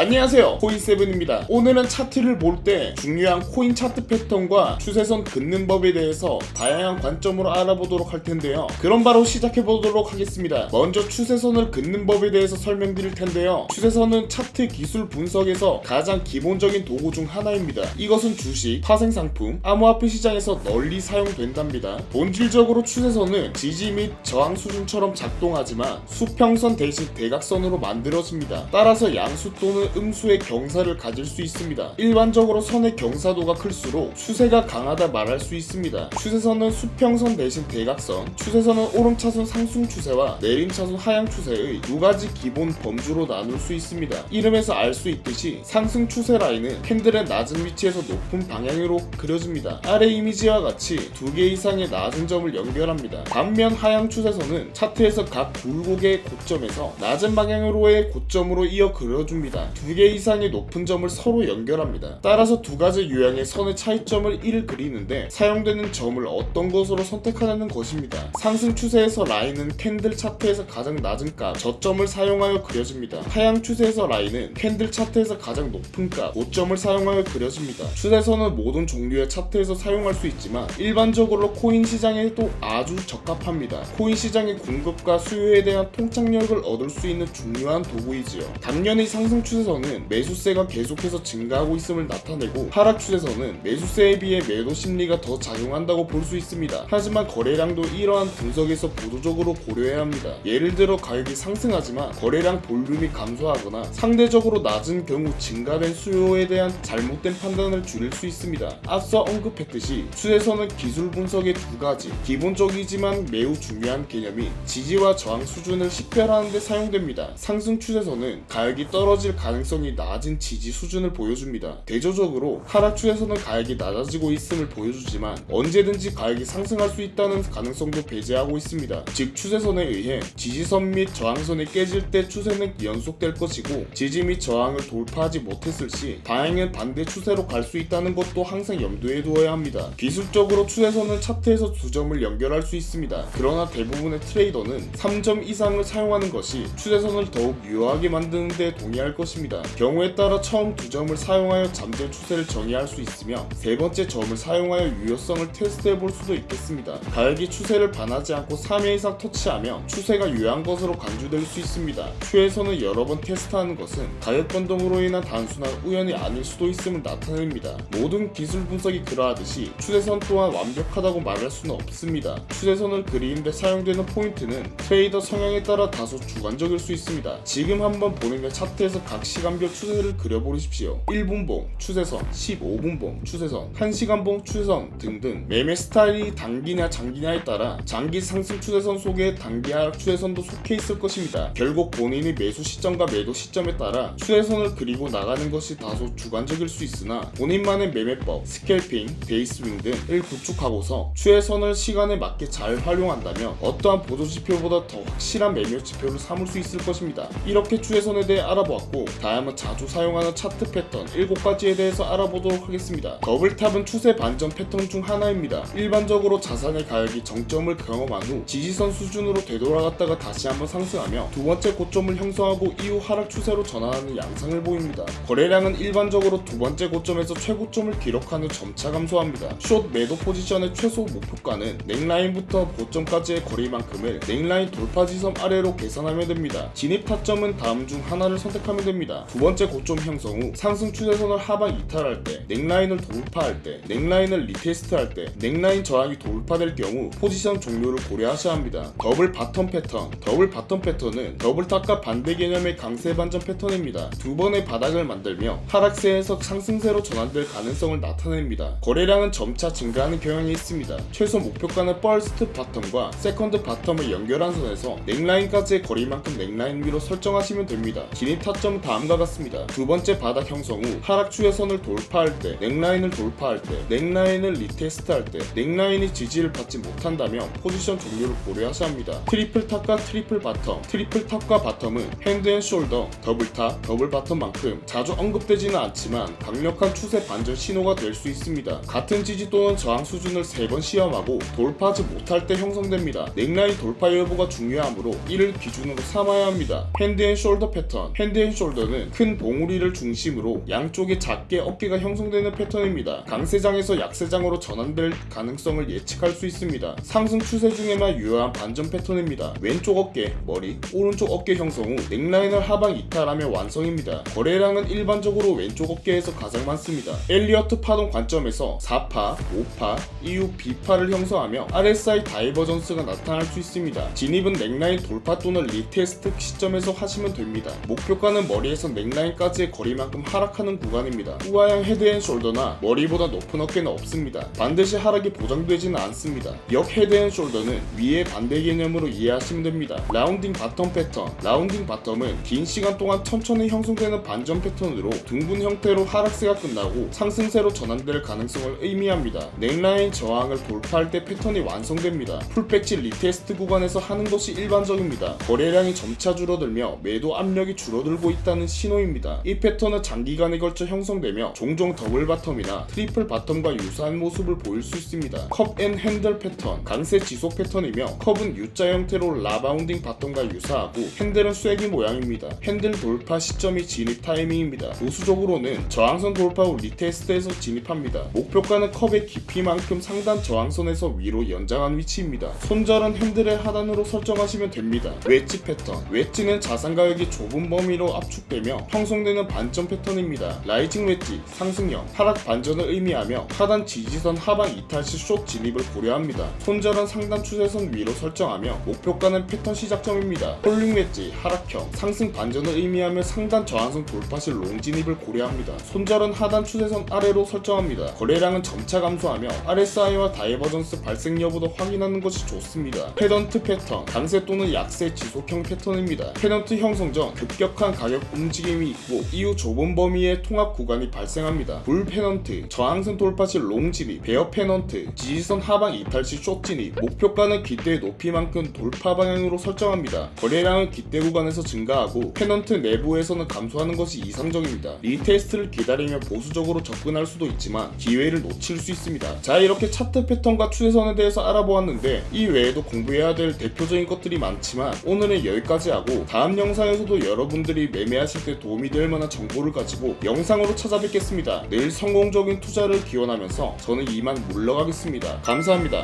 안녕하세요, 코인7입니다. 오늘은 차트를 볼 때 중요한 코인 차트 패턴과 추세선 긋는 법에 대해서 다양한 관점으로 알아보도록 할 텐데요. 그럼 바로 시작해보도록 하겠습니다. 먼저 추세선을 긋는 법에 대해서 설명드릴 텐데요. 추세선은 차트 기술 분석에서 가장 기본적인 도구 중 하나입니다. 이것은 주식, 파생상품, 암호화폐 시장에서 널리 사용된답니다. 본질적으로 추세선은 지지 및 저항 수준처럼 작동하지만 수평선 대신 대각선으로 만들어집니다. 따라서 양수 또는 음수의 경사를 가질 수 있습니다. 일반적으로 선의 경사도가 클수록 추세가 강하다 말할 수 있습니다. 추세선은 수평선 대신 대각선, 추세선은 오름차순 상승 추세와 내림차순 하향 추세의 두 가지 기본 범주로 나눌 수 있습니다. 이름에서 알 수 있듯이 상승 추세 라인은 캔들의 낮은 위치에서 높은 방향으로 그려집니다. 아래 이미지와 같이 두 개 이상의 낮은 점을 연결합니다. 반면 하향 추세선은 차트에서 각 굴곡의 고점에서 낮은 방향으로의 고점으로 이어 그려줍니다. 두 개 이상의 높은 점을 서로 연결합니다. 따라서 두 가지 유형의 선의 차이점을 이를 그리는데 사용되는 점을 어떤 것으로 선택하는 것입니다. 상승 추세에서 라인은 캔들 차트에서 가장 낮은 값, 저점을 사용하여 그려집니다. 하향 추세에서 라인은 캔들 차트에서 가장 높은 값, 고점을 사용하여 그려집니다. 추세선은 모든 종류의 차트에서 사용할 수 있지만 일반적으로 코인 시장에도 아주 적합합니다. 코인 시장의 공급과 수요에 대한 통착력을 얻을 수 있는 중요한 도구이지요. 당연히 상승 추세선은 매수세가 계속해서 증가하고 있음을 나타내고, 하락 추세선은 매수세에 비해 매도 심리가 더 작용한다고 볼 수 있습니다. 하지만 거래량도 이러한 분석에서 보조적으로 고려해야 합니다. 예를 들어 가격이 상승하지만 거래량 볼륨이 감소하거나 상대적으로 낮은 경우 증가된 수요에 대한 잘못된 판단을 줄일 수 있습니다. 앞서 언급했듯이 추세선은 기술 분석의 두 가지 기본적이지만 매우 중요한 개념인 지지와 저항 수준을 식별하는 데 사용됩니다. 상승 추세선은 가격이 떨어질 가능성이 낮은 지지 수준을 보여줍니다. 대조적으로 하락 추세선은 가격이 낮아지고 있음을 보여주지만 언제든지 가격이 상승할 수 있다는 가능성도 배제하고 있습니다. 즉 추세선에 의해 지지선 및 저항선이 깨질 때 추세는 연속될 것이고, 지지 및 저항을 돌파하지 못했을 시 방향은 반대 추세로 갈 수 있다는 것도 항상 염두에 두어야 합니다. 기술적으로 추세선은 차트에서 두 점을 연결할 수 있습니다. 그러나 대부분의 트레이더는 3점 이상을 사용하는 것이 추세선을 더욱 유효하게 만드는 데 동의할 것입니다. 경우에 따라 처음 두 점을 사용하여 잠재 추세를 정의할 수 있으며 세 번째 점을 사용하여 유효성을 테스트해 볼 수도 있겠습니다. 가격이 추세를 반하지 않고 3회 이상 터치하며 추세가 유효한 것으로 간주될 수 있습니다. 추세선을 여러 번 테스트하는 것은 가격 변동으로 인한 단순한 우연이 아닐 수도 있음을 나타냅니다. 모든 기술 분석이 그러하듯이 추세선 또한 완벽하다고 말할 수는 없습니다. 추세선을 그리는데 사용되는 포인트는 트레이더 성향에 따라 다소 주관적일 수 있습니다. 지금 한번 보는 차트에서 각 시간별 추세를 그려보십시오. 1분봉 추세선, 15분봉 추세선, 1시간봉 추세선 등등. 매매 스타일이 단기냐 장기냐에 따라 장기 상승 추세선 속에 단기 하락 추세선도 속해 있을 것입니다. 결국 본인이 매수 시점과 매도 시점에 따라 추세선을 그리고 나가는 것이 다소 주관적일 수 있으나 본인만의 매매법, 스캘핑, 데이스윙 등을 구축하고서 추세선을 시간에 맞게 잘 활용한다면 어떠한 보조지표보다 더 확실한 매매 지표를 삼을 수 있을 것입니다. 이렇게 추세선에 대해 알아보았고, 다음은 자주 사용하는 차트 패턴 7가지에 대해서 알아보도록 하겠습니다. 더블탑은 추세 반전 패턴 중 하나입니다. 일반적으로 자산의 가격이 정점을 경험한 후 지지선 수준으로 되돌아갔다가 다시 한번 상승하며 두 번째 고점을 형성하고 이후 하락 추세로 전환하는 양상을 보입니다. 거래량은 일반적으로 두 번째 고점에서 최고점을 기록한 후 점차 감소합니다. 숏 매도 포지션의 최소 목표가는 넥라인부터 고점까지의 거리만큼을 넥라인 돌파 지점 아래로 계산하면 됩니다. 진입 타점은 다음 중 하나를 선택하면 됩니다. 두 번째 고점 형성 후 상승 추세선을 하방 이탈할 때, 넥라인을 돌파할 때, 넥라인을 리테스트할 때, 넥라인 저항이 돌파될 경우 포지션 종료를 고려하셔야 합니다. 더블 바텀 패턴. 더블 바텀 패턴은 더블탑과 반대 개념의 강세 반전 패턴입니다. 두 번의 바닥을 만들며 하락세에서 상승세로 전환될 가능성을 나타냅니다. 거래량은 점차 증가하는 경향이 있습니다. 최소 목표가는 퍼스트 바텀과 세컨드 바텀을 연결한 선에서 넥라인까지의 거리만큼 넥라인 위로 설정하시면 됩니다. 진입 타점은 다음과 같습니다. 두 번째 바닥 형성 후 하락 추세선을 돌파할 때, 넥라인을 돌파할 때, 넥라인을 리테스트할 때, 넥라인이 지지를 받지 못한다면 포지션 종료를 고려하셔야 합니다. 트리플 탑과 트리플 바텀. 트리플 탑과 바텀은 핸드 앤 숄더, 더블 탑, 더블 바텀만큼 자주 언급되지는 않지만 강력한 추세 반전 신호가 될 수 있습니다. 같은 지지 또는 저항 수준을 3번 시험하고 돌파하지 못할 때 형성됩니다. 넥라인 돌파 여부가 중요하므로 이를 기준으로 삼아야 합니다. 핸드 앤 숄더 패턴. 핸드 앤 숄더는 패턴은 큰 봉우리를 중심으로 양쪽에 작게 어깨가 형성되는 패턴입니다. 강세장에서 약세장으로 전환될 가능성을 예측할 수 있습니다. 상승 추세 중에나 유효한 반전 패턴입니다. 왼쪽 어깨, 머리, 오른쪽 어깨 형성 후 넥라인을 하방 이탈하며 완성입니다. 거래량은 일반적으로 왼쪽 어깨에서 가장 많습니다. 엘리어트 파동 관점에서 4파, 5파, 이후 B파를 형성하며 RSI 다이버전스가 나타날 수 있습니다. 진입은 넥라인 돌파 또는 리테스트 시점에서 하시면 됩니다. 목표가는 머리에서 넥라인까지의 거리만큼 하락하는 구간입니다. 우아형 헤드앤숄더나 머리보다 높은 어깨는 없습니다. 반드시 하락이 보장되지는 않습니다. 역 헤드앤숄더는 위의 반대 개념으로 이해하시면 됩니다. 라운딩 바텀 패턴. 라운딩 바텀은 긴 시간 동안 천천히 형성되는 반전 패턴으로 둥근 형태로 하락세가 끝나고 상승세로 전환될 가능성을 의미합니다. 넥라인 저항을 돌파할 때 패턴이 완성됩니다. 풀백지 리테스트 구간에서 하는 것이 일반적입니다. 거래량이 점차 줄어들며 매도 압력이 줄어들고 있다는 신호입니다. 이 패턴은 장기간에 걸쳐 형성되며 종종 더블 바텀이나 트리플 바텀과 유사한 모습을 보일 수 있습니다. 컵 앤 핸들 패턴. 강세 지속 패턴이며 컵은 U자 형태로 라바운딩 바텀과 유사하고 핸들은 쐐기 모양입니다. 핸들 돌파 시점이 진입 타이밍입니다. 보수적으로는 저항선 돌파 후 리테스트에서 진입합니다. 목표가는 컵의 깊이만큼 상단 저항선에서 위로 연장한 위치입니다. 손절은 핸들의 하단으로 설정하시면 됩니다. 웨지 패턴. 웨지는 자산 가격이 좁은 범위로 압축되며 형성되는 반전 패턴입니다. 라이징 웨지, 상승형, 하락 반전을 의미하며 하단 지지선 하방 이탈 시 숏 진입을 고려합니다. 손절은 상단 추세선 위로 설정하며 목표가는 패턴 시작점입니다. 홀링 웨지, 하락형, 상승 반전을 의미하며 상단 저항선 돌파 시 롱 진입을 고려합니다. 손절은 하단 추세선 아래로 설정합니다. 거래량은 점차 감소하며 RSI와 다이버전스 발생 여부도 확인하는 것이 좋습니다. 페넌트 패턴. 강세 또는 약세 지속형 패턴입니다. 페넌트 형성 전 급격한 가격 움직임이 있고 이후 좁은 범위의 통합 구간이 발생합니다. 불 페넌트. 저항선 돌파 시 롱 진입. 베어 페넌트. 지지선 하방 이탈 시 숏 진입. 목표가는 깃대의 높이만큼 돌파 방향으로 설정합니다. 거래량은 깃대 구간에서 증가하고 페넌트 내부에서는 감소하는 것이 이상적입니다. 리테스트를 기다리며 보수적으로 접근할 수도 있지만 기회를 놓칠 수 있습니다. 자, 이렇게 차트 패턴과 추세선에 대해서 알아보았는데 이 외에도 공부해야 될 대표적인 것들이 많지만 오늘은 여기까지 하고 다음 영상에서도 여러분들이 매매하실 때 도움이 될 만한 정보를 가지고 영상으로 찾아뵙겠습니다. 내일 성공적인 투자를 기원하면서 저는 이만 물러가겠습니다. 감사합니다.